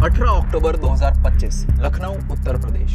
18 अक्टूबर 2025 लखनऊ उत्तर प्रदेश।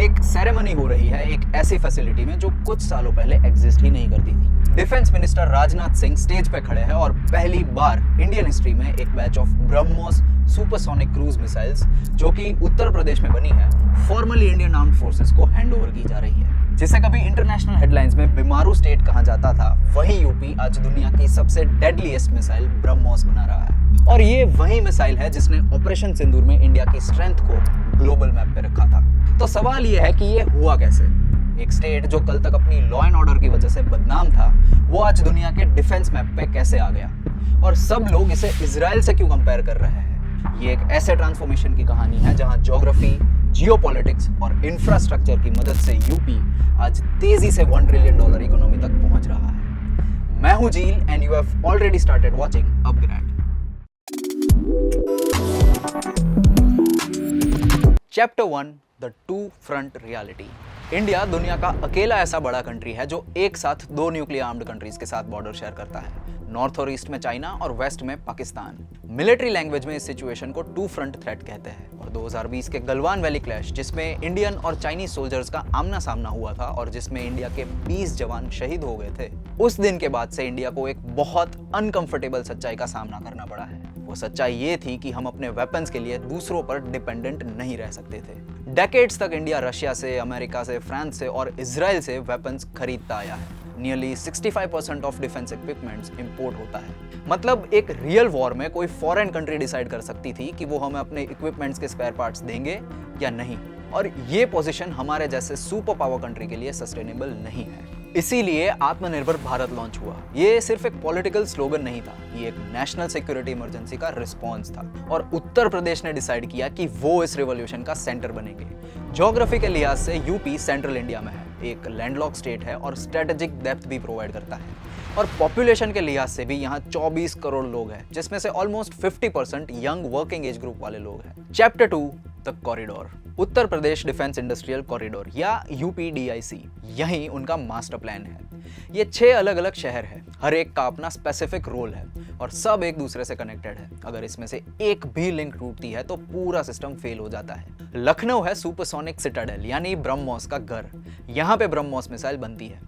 एक सेरेमनी हो रही है एक ऐसी फैसिलिटी में जो कुछ सालों पहले एग्जिस्ट ही नहीं करती थी। Defence minister Rajnath Singh stage पे खड़े हैं और पहली बार इंडियन हिस्ट्री में एक batch of BrahMos supersonic cruise missiles जो कि उत्तर प्रदेश में बनी है फॉर्मली इंडियन आर्म्ड फोर्सेस को हैंडओवर की जा रही है। जिसे कभी इंटरनेशनल हेडलाइंस में बीमारू स्टेट कहा जाता था, वही यूपी आज दुनिया की सबसे डेडलीस्ट मिसाइल ब्रह्मोस बना रहा है। और ये वही मिसाइल है जिसने ऑपरेशन सिंदूर में इंडिया की स्ट्रेंथ को ग्लोबल मैप पे रखा था। तो सवाल ये है कि ये हुआ कैसे? एक स्टेट जो कल तक अपनी लॉ एंड ऑर्डर की वजह से बदनाम था, वो आज दुनिया के डिफेंस मैप पे कैसे आ गया? और सब लोग इसे इजराइल से क्यों कंपेयर कर रहे हैं? ये एक ऐसे ट्रांसफॉर्मेशन की कहानी है जहां ज्योग्राफी, जियोपॉलिटिक्स और इंफ्रास्ट्रक्चर की मदद से यूपी आज तेजी से $1 ट्रिलियन इकोनॉमी तक पहुंच रहा है। मैं हूं Zeel and you have already started watching Upgrade. Chapter 1 the two front reality. India दुनिया का अकेला ऐसा बड़ा कंट्री है जो एक साथ दो न्यूक्लियर आर्म्ड कंट्रीज के साथ बॉर्डर शेयर करता है। नॉर्थ और ईस्ट में चाइना और वेस्ट में पाकिस्तान। मिलिट्री लैंग्वेज में इस सिचुएशन को टू फ्रंट थ्रेट कहते हैं। और 2020 के गलवान वैली क्लैश, जिसमें इंडियन और चाइनीज सोल्जर्स का आमना सामना हुआ था और जिसमें इंडिया के 20 जवान शहीद हो गए थे, उस दिन के बाद से इंडिया को एक बहुत अनकंफर्टेबल सच्चाई का सामना करना पड़ा है। वो सच्चाई ये थी कि हम अपने वेपन्स के लिए दूसरों पर डिपेंडेंट नहीं रह सकते थे। डेकेड्स तक इंडिया रशिया से, अमेरिका से, फ्रांस से और इजराइल से वेपन्स खरीदता आया है। Nearly 65% of defence equipments import होता है। मतलब एक रियल वॉर में कोई फॉरेन कंट्री डिसाइड कर सकती थी कि वो हमें अपने इक्विपमेंट्स के स्पेयर पार्ट्स देंगे या नहीं। और ये पोजीशन हमारे जैसे सुपर पावर कंट्री के लिए सस्टेनेबल नहीं है। इसीलिए आत्मनिर्भर भारत लॉन्च हुआ। ये सिर्फ एक पॉलिटिकल स्लोगन नहीं था, ये एक नेशनल सिक्योरिटी इमरजेंसी का रिस्पॉन्स था। और उत्तर प्रदेश ने डिसाइड किया कि वो इस रिवॉल्यूशन का सेंटर बनेंगे। ज्योग्राफी के लिहाज से यूपी सेंट्रल इंडिया में है, एक लैंडलॉक स्टेट है और स्ट्रेटेजिक डेप्थ भी प्रोवाइड करता है। और पॉपुलेशन के लिहाज से भी यहाँ 24 करोड़ लोग हैं, जिसमें से almost 50% young working age group वाले लोग हैं। Chapter 2 the corridor. Uttar Pradesh defence industrial corridor या यूपीडीआईसी, यही उनका मास्टर प्लान है। ये 6 अलग अलग शहर है, हर एक का अपना स्पेसिफिक रोल है और सब एक दूसरे से कनेक्टेड है। अगर इसमें से एक भी लिंक टूटती है तो पूरा सिस्टम फेल हो जाता है। लखनऊ है सुपरसोनिक सिटाडेल यानी ब्रह्मोस का घर। यहाँ पे ब्रह्मोस मिसाइल बनती है।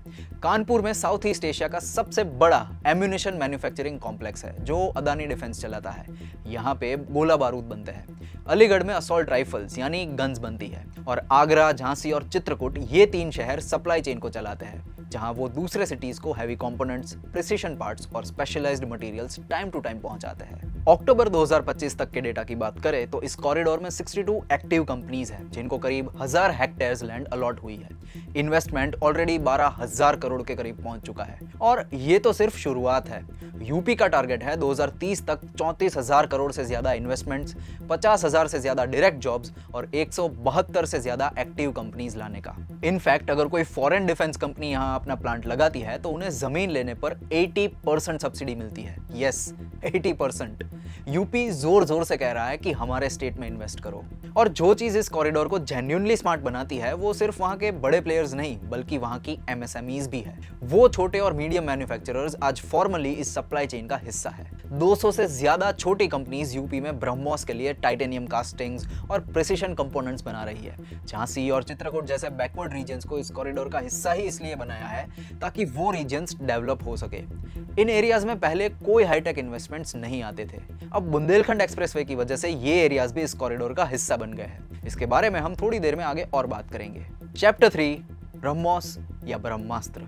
कानपुर में साउथ ईस्ट एशिया का सबसे बड़ा एम्यूनिशन मैन्युफैक्चरिंग कॉम्प्लेक्स है जो अदानी डिफेंस चलाता है। यहाँ पे गोला बारूद बनते हैं। अलीगढ़ में असॉल्ट राइफल्स यानी गन्स बनती है। और आगरा, झांसी और चित्रकूट, ये 3 शहर सप्लाई चेन को चलाते हैं, जहां वो दूसरे सिटीज को हैवी कंपोनेंट्स, प्रिसिशन पार्ट्स और specialized materials time to time पहुंचाते हैं। अक्टूबर 2025 तक के डेटा की बात करें तो इस कॉरिडोर में 62 एक्टिव कंपनीज हैं, जिनको करीब 1000 हेक्टेयर्स लैंड अलॉट हुई है। इन्वेस्टमेंट ऑलरेडी 12,000 करोड़ के करीब पहुंच चुका है। और ये तो सिर्फ शुरुआत है। यूपी का टारगेट है 2030 तक 34,000 करोड़ से ज्यादा इन्वेस्टमेंट्स, 50,000 से ज्यादा डायरेक्ट जॉब्स और 172 से ज्यादा एक्टिव कंपनीज लाने का। इनफैक्ट अगर कोई फॉरेन डिफेंस कंपनी यहाँ अपना प्लांट लगाती है तो उन्हें जमीन लेने पर 80% सब्सिडी मिलती है। यस, 80%। यूपी जोर जोर से कह रहा है कि हमारे स्टेट में इन्वेस्ट करो। और जो चीज इस कॉरिडोर को जेन्युइनली स्मार्ट बनाती है वो सिर्फ वहां के बड़े प्लेयर्स नहीं बल्कि वहां की एमएसएमईज भी है। वो छोटे और मीडियम मैन्युफैक्चरर्स आज फॉर्मली इस सप्लाई चेन का हिस्सा है। 200 से ज्यादा छोटी कंपनीज यूपी में ब्रह्मोस के लिए टाइटेनियम कास्टिंग्स और प्रिसिशन कंपोनेंट्स बना रही है। झांसी और चित्रकूट जैसे बैकवर्ड रीजन्स को इस कॉरिडोर का हिस्सा ही इसलिए बनाया है ताकि वो रीजन्स डेवलप हो सके। इन एरियाज में पहले कोई हाईटेक इन्वेस्टमेंट्स नहीं आते थे। अब बुंदेलखंड एक्सप्रेसवे की वजह से ये एरियाज भी इस कॉरिडोर का हिस्सा बन गए हैं। इसके बारे में हम थोड़ी देर में आगे और बात करेंगे। चैप्टर 3 ब्रह्मोस या ब्रह्मास्त्र।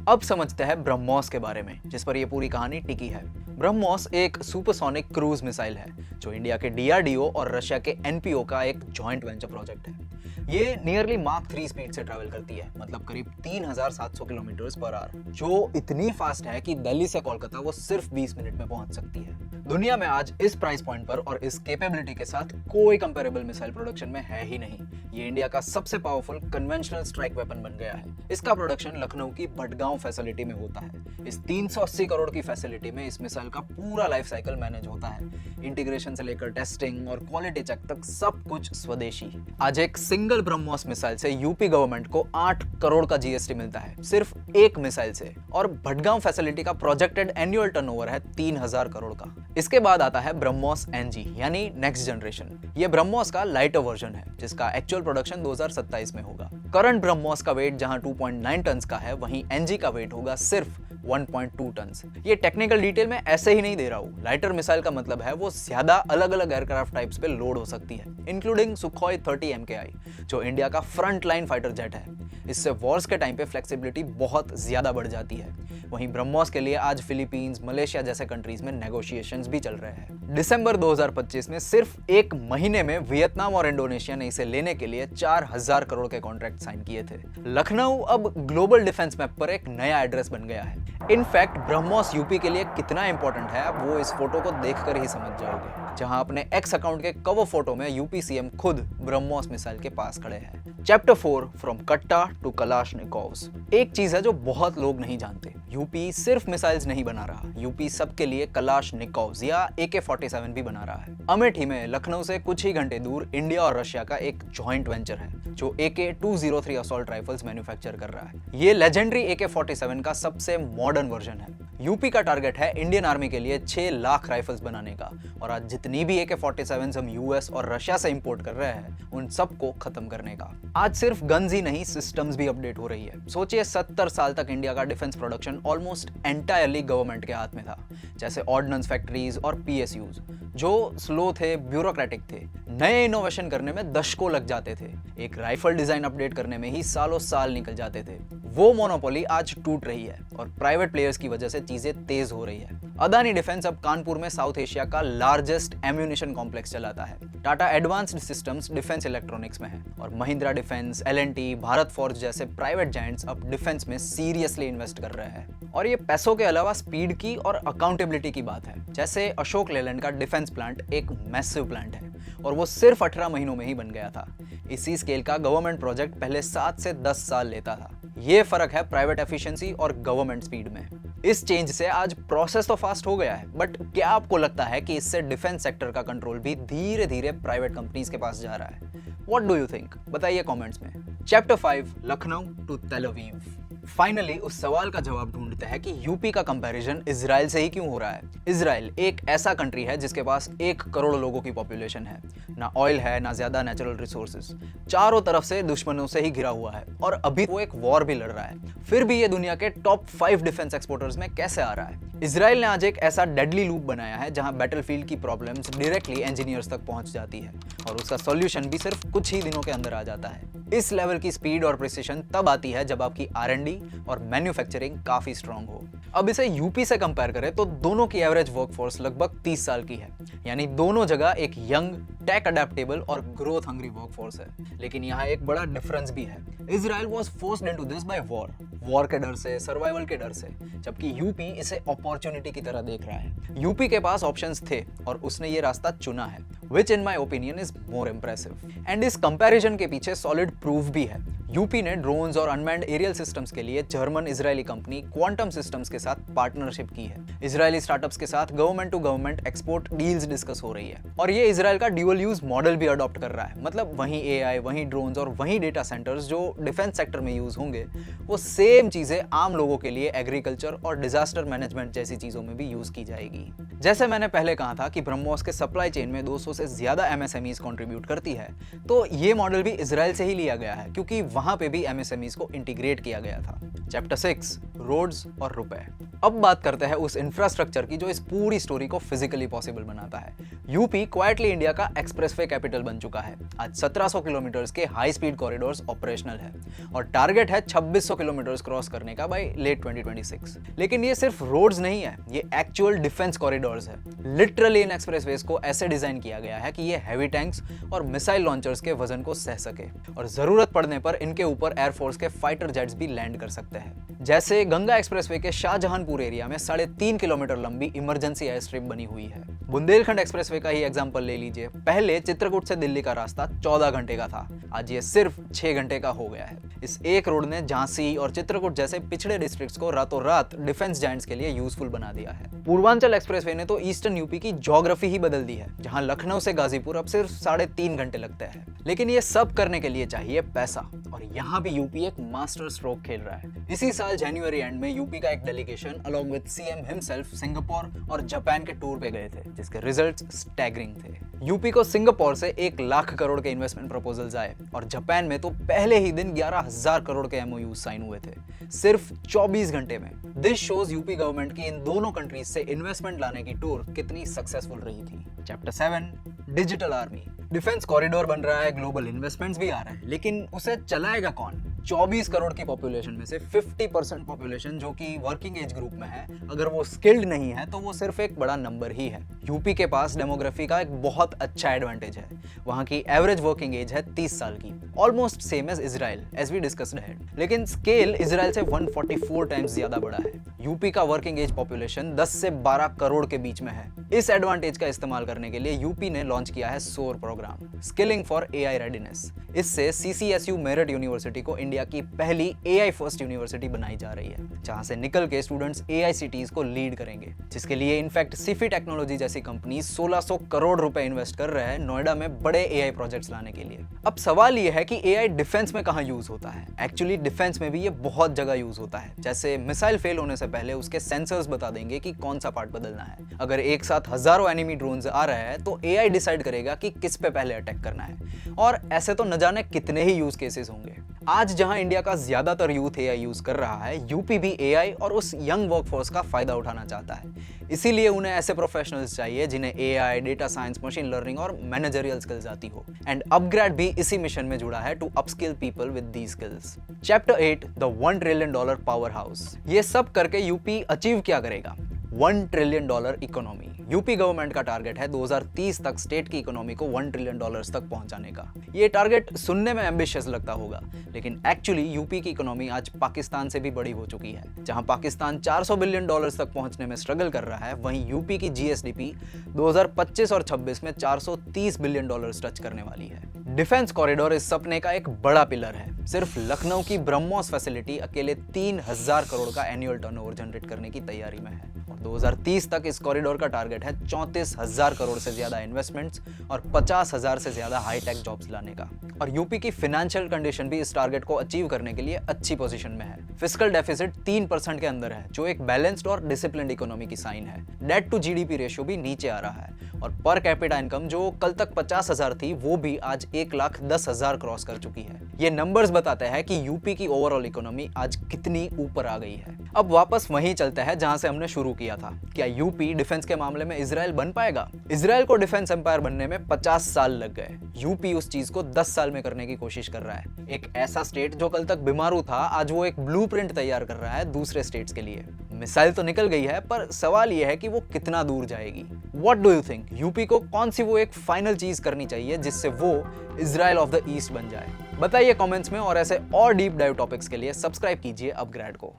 अब समझते हैं ब्रह्मोस के बारे में, जिस पर यह पूरी कहानी टिकी है। ब्रह्मोस एक सुपरसोनिक क्रूज मिसाइल है जो इंडिया के डीआरडीओ और रशिया के एनपीओ का एक जॉइंट वेंचर प्रोजेक्ट है। ये नियरली माक 3 स्पीड से ट्रैवल करती है, मतलब करीब 3700 किलोमीटर पर आवर, जो इतनी फास्ट है कि दिल्ली से कोलकाता वो सिर्फ 20 मिनट में पहुंच सकती है। दुनिया में आज इस प्राइस पॉइंट पर और इस कैपेबिलिटी के साथ कोई कंपेरेबल मिसाइल प्रोडक्शन में है ही नहीं। ये इंडिया का सबसे पावरफुल कन्वेंशनल स्ट्राइक वेपन बन गया है। इसका प्रोडक्शन लखनऊ की भटगांव फैसिलिटी में होता है। इस 380 करोड़ की फैसिलिटी में इस मिसाइल का पूरा लाइफ साइकिल मैनेज होता है। इंटीग्रेशन से लेकर टेस्टिंग और क्वालिटी चेक तक सब कुछ स्वदेशी। आज एक सिंगल ब्रह्मोस मिसाइल से यूपी गवर्नमेंट को 8 करोड़ का जीएसटी मिलता है सिर्फ एक मिसाइल से, और भटगांव फैसिलिटी का प्रोजेक्टेड एनुअल टर्नओवर है 3000 करोड़ का। इसके बाद आता है ब्रह्मोस एनजी यानी नेक्स्ट जनरेशन। ये ब्रह्मोस का लाइटर वर्जन है जिसका एक्चुअल प्रोडक्शन 2027 में होगा। करंट ब्रह्मोस का वेट जहां 2.9 टन का है, वहीं एनजी का वेट होगा सिर्फ 1.2 टन। ये टेक्निकल डिटेल में ऐसे ही नहीं दे रहा हूं। लाइटर मिसाइल का मतलब है वो ज्यादा अलग अलग एयरक्राफ्ट टाइप्स पे लोड हो सकती है, इंक्लूडिंग सुखोई 30 MKI, जो इंडिया का फ्रंट लाइन फाइटर जेट है। इससे वॉर्स के टाइम पे फ्लेक्सिबिलिटी बहुत ज्यादा बढ़ जाती है। वहीं ब्रह्मोस के लिए आज फिलीपींस, मलेशिया जैसे कंट्रीज में नेगोशिएशंस भी चल रहे हैं। दिसंबर 2025 में सिर्फ एक महीने में वियतनाम और इंडोनेशिया ने इसे लेने के लिए 4000 करोड़ के कॉन्ट्रैक्ट साइन किए थे। लखनऊ अब ग्लोबल डिफेंस मैप पर एक नया एड्रेस बन गया है। इनफैक्ट ब्रह्मोस यूपी के लिए कितना इंपॉर्टेंट है आप वो इस फोटो को देखकर ही समझ जाओगे, जहां अपने एक्स अकाउंट के कवर फोटो में यूपी सीएम खुद ब्रह्मोस मिसाइल के पास खड़े हैं। चैप्टर 4 फ्रॉम कट्टा टू कलाशनिकोव्स। एक चीज है जो बहुत लोग नहीं जानते, यूपी सिर्फ मिसाइल्स नहीं बना रहा, यूपी सबके लिए कलाशनिकोव्स या AK-47 भी बना रहा है। अमेठी में लखनऊ से कुछ ही घंटे दूर इंडिया और रशिया का एक जॉइंट वेंचर है जो AK-203 असॉल्ट राइफल्स मैन्युफैक्चर कर रहा है। ये लेजेंडरी AK-47 का सबसे मॉडर्न वर्जन है। यूपी का टारगेट है इंडियन आर्मी के लिए 6 लाख राइफल्स बनाने का, और आज जितनी भी AK-47 हम यूएस और रशिया से इंपोर्ट कर रहे हैं उन सबको खत्म करने का। आज सिर्फ गन्स ही नहीं, सिस्टम्स भी अपडेट हो रही है। सोचिए 70 साल तक इंडिया का defence production almost entirely government के हाथ में था, जैसे ऑर्डिनेंस फैक्ट्रीज और PSUs, जो स्लो थे, ब्यूरोक्रेटिक थे, नए इनोवेशन करने में दशकों लग जाते थे, एक राइफल डिजाइन अपडेट करने में ही सालों साल निकल जाते थे। वो मोनोपोली आज टूट रही है और प्राइवेट प्लेयर्स की वजह से चीजें तेज हो रही है। अदानी डिफेंस अब कानपुर में साउथ एशिया का लार्जेस्ट एम्यूनिशन कॉम्प्लेक्स चलाता है। Tata advanced systems defence electronics में है, और Mahindra defence, L&T, Bharat forge जैसे प्राइवेट जायंट्स अब डिफेंस में सीरियसली इन्वेस्ट कर रहे हैं। और ये पैसों के अलावा स्पीड की और अकाउंटेबिलिटी की बात है। जैसे अशोक लेलैंड का डिफेंस प्लांट एक मैसिव प्लांट है और वो सिर्फ 18 महीनों में ही बन गया था। इसी स्केल का गवर्नमेंट प्रोजेक्ट पहले 7 से 10 साल लेता था। ये फर्क है प्राइवेट एफिशिएंसी और गवर्नमेंट स्पीड में। इस चेंज से आज प्रोसेस तो फास्ट हो गया है, बट क्या आपको लगता है कि इससे डिफेंस सेक्टर का कंट्रोल भी धीरे धीरे प्राइवेट कंपनीज के पास जा रहा है? What do you think? बताइए कमेंट्स में। चैप्टर 5 लखनऊ टू तेल अवीव। फाइनली उस सवाल का जवाब ढूंढते हैं कि यूपी का कंपैरिजन इजराइल से ही क्यों हो रहा है। इजराइल एक ऐसा कंट्री है जिसके पास 1 करोड़ लोगों की पॉपुलेशन है, ना ऑयल है, ना ज्यादा नेचुरल रिसोर्सेज, चारों तरफ से दुश्मनों से ही घिरा हुआ है, और अभी वो एक वॉर भी लड़ रहा है। फिर भी ये दुनिया के टॉप 5 डिफेंस एक्सपोर्टर्स में कैसे आ रहा है? इजराइल ने आज एक ऐसा डेडली लूप बनाया है जहां बैटलफील्ड की प्रॉब्लम्स डायरेक्टली इंजीनियर्स तक पहुंच जाती है और उसका सॉल्यूशन भी सिर्फ कुछ ही दिनों के अंदर आ जाता है। इस लेवल की स्पीड और प्रिसिशन तब आती है जब आपकी R&D और मैन्युफैक्चरिंग काफी स्ट्रांग हो। अब इसे यूपी से कंपेयर करें तो दोनों की एवरेज वर्कफोर्स लगभग 30 साल की है, यानी दोनों जगह एक यंग, टेक अडेप्टेबल और ग्रोथ हंग्री वर्कफोर्स है। लेकिन यहाँ एक बड़ा डिफरेंस भी है। Israel was forced into this by war के डर से, सर्वाइवल के डर से, जबकि यूपी इसे अपॉर्चुनिटी की तरह देख रहा है। यूपी के पास ऑप्शंस थे और उसने ये रास्ता चुना है, which in my opinion is more impressive. And इस कंपैरिजन के पीछे सॉलिड प्रूफ भी है। यूपी ने ड्रोन्स और अनमैन्ड एरियल सिस्टम्स के लिए German Israeli company quantum systems के साथ पार्टनरशिप की है। इजरायली स्टार्टअप्स के साथ government to government export deals discuss हो रही है, और ये इजराइल का ड्यूअल यूज मॉडल भी अडॉप्ट कर रहा है। मतलब वहीं AI, वहीं ड्रोन्स और वहीं डेटा सेंटर्स जो डिफेंस सेक्टर में यूज होंगे, वो सेम चीजें आम लोगों के लिए एग्रीकल्चर और डिजास्टर मैनेजमेंट जैसी चीजों में भी यूज की जाएगी। जैसे मैंने पहले कहा था कि ब्रह्मोस के सप्लाई चेन में 200 से ज्यादा MSMEs कंट्रीब्यूट करती है, तो ये मॉडल भी इजराइल से ही लिया गया है, क्योंकि वहां पे भी MSMEs को इंटीग्रेट किया गया था। चैप्टर 6 रोड्स और रुपए। अब बात करते हैं उस इंफ्रास्ट्रक्चर की जो इस पूरी स्टोरी को फिजिकली पॉसिबल बनाता है। यूपी क्वाइटली इंडिया का एक्सप्रेसवे कैपिटल बन चुका है। आज 1700 किलोमीटर के हाई स्पीड कॉरिडोर्स ऑपरेशनल है और टारगेट है 2600 किलोमीटर क्रॉस करने का बाय लेट 2026। लेकिन ये सिर्फ रोड्स नहीं है, ये एक्चुअल डिफेंस कॉरिडोर्स है। लिटरली इन एक्सप्रेसवेज को ऐसे डिजाइन किया गया है कि ये हैवी टैंक्स और मिसाइल लॉन्चर्स के वजन को सह सके और जरूरत पड़ने पर इनके ऊपर एयरफोर्स के फाइटर जेट्स भी लैंड कर सकते हैं। जैसे गंगा एक्सप्रेसवे के शाहजहांपुर एरिया में 3.5 किलोमीटर लंबी इमरजेंसी एयर स्ट्रिप बनी हुई है। बुंदेलखंड एक्सप्रेसवे का ही एग्जांपल ले लीजिए। पहले चित्रकूट से दिल्ली का रास्ता 14 घंटे का था, आज ये सिर्फ 6 घंटे का हो गया है। इस एक रोड ने झांसी और चित्रकूट जैसे पिछड़े डिस्ट्रिक्ट्स को रातों रात डिफेंस जायंट्स के लिए यूजफुल बना दिया है। पूर्वांचल एक्सप्रेसवे ने तो ईस्टर्न यूपी की ज्योग्राफी ही बदल दी है, जहां लखनऊ से गाजीपुर अब सिर्फ 3.5 घंटे लगते हैं। लेकिन ये सब करने के लिए चाहिए पैसा, और यहाँ भी यूपी एक मास्टर स्ट्रोक खेल रहा है। इसी साल जनवरी एंड में यूपी का एक delegation along with CM himself Singapore और जापान के टूर पे गए थे, जिसके रिजल्ट्स स्टैगरिंग थे। यूपी को सिंगापुर से 1 लाख करोड़ के इन्वेस्टमेंट प्रपोजल्स आए और जापान में तो पहले ही दिन 11,000 करोड़ के एमओयू साइन हुए थे, सिर्फ 24 घंटे में। दिस शोज यूपी गवर्नमेंट की इन दोनों कंट्रीज से इन्वेस्टमेंट लाने की टूर कितनी सक्सेसफुल रही थी। Chapter 7 digital army. Defence corridor बन रहा है, ग्लोबल इन्वेस्टमेंट्स भी आ रहे हैं, लेकिन उसे चलाएगा कौन? 24 करोड़ की पॉपुलेशन में से 50% पॉपुलेशन जो कि वर्किंग एज ग्रुप में है, अगर वो स्किल्ड नहीं है तो वो सिर्फ एक बड़ा नंबर ही है। यूपी के पास डेमोग्राफी का एक बहुत अच्छा एडवांटेज है। वहां की एवरेज वर्किंग एज है 30 साल की, almost same as Israel, as we discussed ahead. लेकिन स्केल इजराइल से 144 टाइम्स ज्यादा बड़ा है। यूपी का वर्किंग एज पॉपुलेशन 10 से 12 करोड़ के बीच में है। इस एडवांटेज का इस्तेमाल करने के लिए यूपी ने लॉन्च किया है SOAR program, skilling for AI readiness. इससे सीसीएसयू मेरिट यूनिवर्सिटी को इंडिया की पहली एआई फर्स्ट यूनिवर्सिटी बनाई जा रही है, जहां से निकल के स्टूडेंट्स एआई सिटीज को लीड करेंगे, जिसके लिए इनफैक्ट सिफी टेक्नोलॉजी जैसी कंपनी 1600 करोड़ रुपए इन्वेस्ट कर रहे हैं नोएडा में बड़े एआई प्रोजेक्ट्स लाने के लिए। अब सवाल यह है कि एआई डिफेंस में कहां यूज होता है? एक्चुअली डिफेंस में भी ये बहुत जगह यूज होता है। जैसे मिसाइल फेल होने से पहले उसके सेंसर्स बता देंगे कि कौन सा पार्ट बदलना है। अगर एक साथ हजारों एनिमी ड्रोन्स आ रहे हैं तो एआई डिसाइड करेगा कि किस पे पहले अटैक करना है। और ऐसे तो न जाने कितने ही यूज केसेस होंगे। आज जहां इंडिया का ज्यादातर यूथ एआई यूज कर रहा है, यूपी भी एआई और उस यंग वर्कफोर्स का फायदा उठाना चाहता है। इसीलिए उन्हें ऐसे प्रोफेशनल्स चाहिए जिन्हें AI, data science, machine learning और मैनेजरियल स्किल्स आती हो। एंड अपग्रेड भी इसी मिशन में जुड़ा है, to upskill people with these skills. Chapter 8 the $1 trillion power house. ये सब करके यूपी अचीव क्या करेगा? $1 ट्रिलियन इकोनॉमी। यूपी गवर्नमेंट का टारगेट है 2030 तक स्टेट की इकोनॉमी को $1 ट्रिलियन तक पहुंचाने का। ये टारगेट सुनने में एम्बिशियस लगता होगा, लेकिन एक्चुअली यूपी की इकोनॉमी आज पाकिस्तान से भी बड़ी हो चुकी है। जहां पाकिस्तान $400 बिलियन तक पहुंचने में स्ट्रगल कर रहा है, वहीं यूपी की जीएसडीपी 2025 और 26 में $430 बिलियन टच करने वाली है। डिफेंस कॉरिडोर इस सपने का एक बड़ा पिलर है। सिर्फ लखनऊ की ब्रह्मोस फैसिलिटी अकेले 3000 करोड़ का एनुअल टर्नओवर जनरेट करने की तैयारी में है। और 2030 तक इस कॉरिडोर का टारगेट है 34,000 करोड़ से ज्यादा इन्वेस्टमेंट्स और 50,000 से ज्यादा हाईटेक जॉब्स लाने का। और यूपी की फाइनेंशियल कंडीशन भी इस टारगेट को अचीव करने के लिए अच्छी पोजीशन में है। फिस्कल डेफिसिट 3% के अंदर है, जो एक बैलेंस्ड और डिसिप्लिन्ड इकोनॉमी की साइन है। डेट टू जीडीपी रेशियो भी नीचे आ रहा है और पर कैपिटा इनकम जो कल तक 50,000 थी, वो भी आज 1,10,000 क्रॉस कर चुकी है। ये नंबर्स बताते हैं कि यूपी की ओवरऑल इकोनॉमी आज कितनी ऊपर आ गई है। अब वापस वहीं चलते हैं जहां से हमने शुरू किया था। क्या यूपी डिफेंस के मामले में इजराइल बन पाएगा? इजराइल को डिफेंस एम्पायर बनने में 50 साल लग गए। यूपी उस चीज को 10 साल में करने की कोशिश कर रहा है। एक ऐसा स्टेट जो कल तक बीमारू था, आज वो एक ब्लूप्रिंट तैयार कर रहा है दूसरे स्टेट्स के लिए। मिसाइल तो निकल गई है, पर सवाल यह है कि वो कितना दूर जाएगी। What do you think? UP को कौन सी वो एक फाइनल चीज करनी चाहिए जिससे वो इजराइल ऑफ द ईस्ट बन जाए? बताइए कमेंट्स में, और ऐसे और डीप डाइव टॉपिक्स के लिए सब्सक्राइब कीजिए अपग्रेड को।